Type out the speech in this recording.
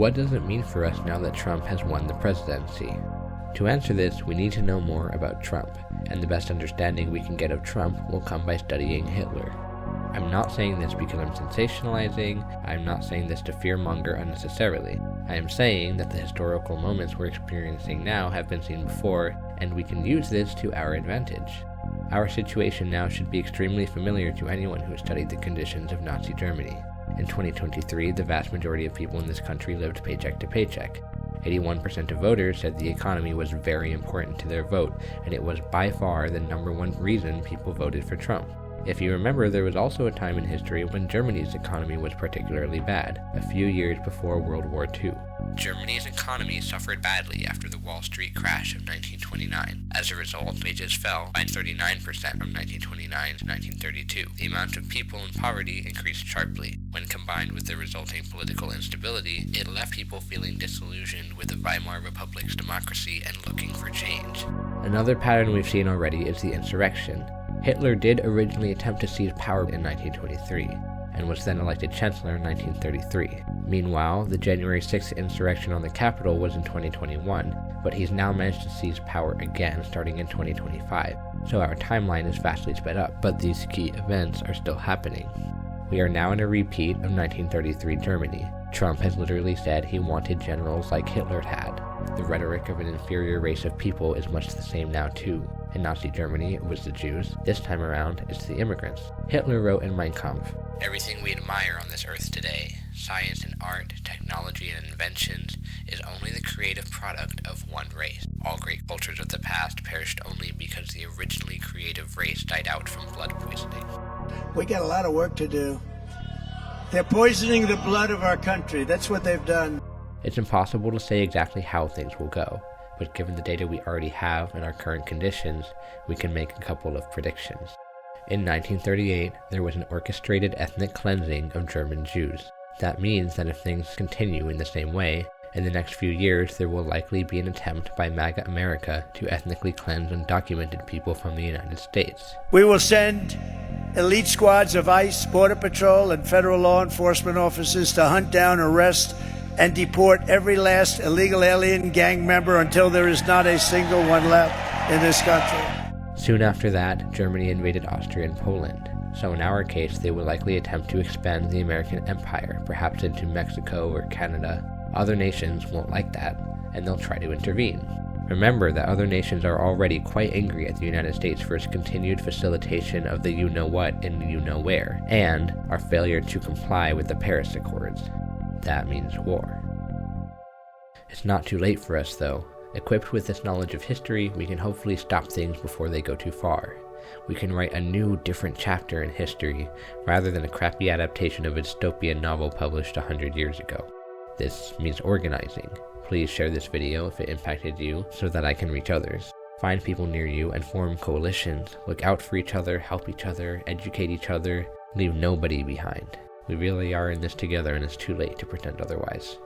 What does it mean for us now that Trump has won the presidency? To answer this, we need to know more about Trump, and the best understanding we can get of Trump will come by studying Hitler. I'm not saying this because I'm sensationalizing. I'm not saying this to fearmonger unnecessarily. I am saying that the historical moments we're experiencing now have been seen before, and we can use this to our advantage. Our situation now should be extremely familiar to anyone who has studied the conditions of Nazi Germany. In 2023, the vast majority of people in this country lived paycheck to paycheck. 81% of voters said the economy was very important to their vote, and it was by far the number one reason people voted for Trump. If you remember, there was also a time in history when Germany's economy was particularly bad, a few years before World War II. Germany's economy suffered badly after the Wall Street crash of 1929. As a result, wages fell by 39% from 1929 to 1932. The amount of people in poverty increased sharply. When combined with the resulting political instability, it left people feeling disillusioned with the Weimar Republic's democracy and looking for change. Another pattern we've seen already is the insurrection. Hitler did originally attempt to seize power in 1923, and was then elected Chancellor in 1933. Meanwhile, the January 6th insurrection on the Capitol was in 2021, but he's now managed to seize power again starting in 2025, so our timeline is vastly sped up, but these key events are still happening. We are now in a repeat of 1933 Germany. Trump has literally said he wanted generals like Hitler had. The rhetoric of an inferior race of people is much the same now too. In Nazi Germany, it was the Jews. This time around, it's the immigrants. Hitler wrote in Mein Kampf, "Everything we admire on this earth today, science and art, technology and inventions, is only the creative product of one race. All great cultures of the past perished only because the originally creative race died out from blood poisoning." We got a lot of work to do. They're poisoning the blood of our country. That's what they've done. It's impossible to say exactly how things will go, but given the data we already have and our current conditions, we can make a couple of predictions. In 1938, there was an orchestrated ethnic cleansing of German Jews. That means that if things continue in the same way, in the next few years there will likely be an attempt by MAGA America to ethnically cleanse undocumented people from the United States. We will send elite squads of ICE, Border Patrol, and federal law enforcement officers to hunt down, arrest, and deport every last illegal alien gang member until there is not a single one left in this country. Soon after that, Germany invaded Austria and Poland. So in our case, they will likely attempt to expand the American empire, perhaps into Mexico or Canada. Other nations won't like that, and they'll try to intervene. Remember that other nations are already quite angry at the United States for its continued facilitation of the you-know-what and you-know-where, and our failure to comply with the Paris Accords. That means war. It's not too late for us, though. Equipped with this knowledge of history, we can hopefully stop things before they go too far. We can write a new, different chapter in history, rather than a crappy adaptation of a dystopian novel published 100 years ago. This means organizing. Please share this video if it impacted you, so that I can reach others. Find people near you and form coalitions. Look out for each other, help each other, educate each other, leave nobody behind. We really are in this together, and it's too late to pretend otherwise.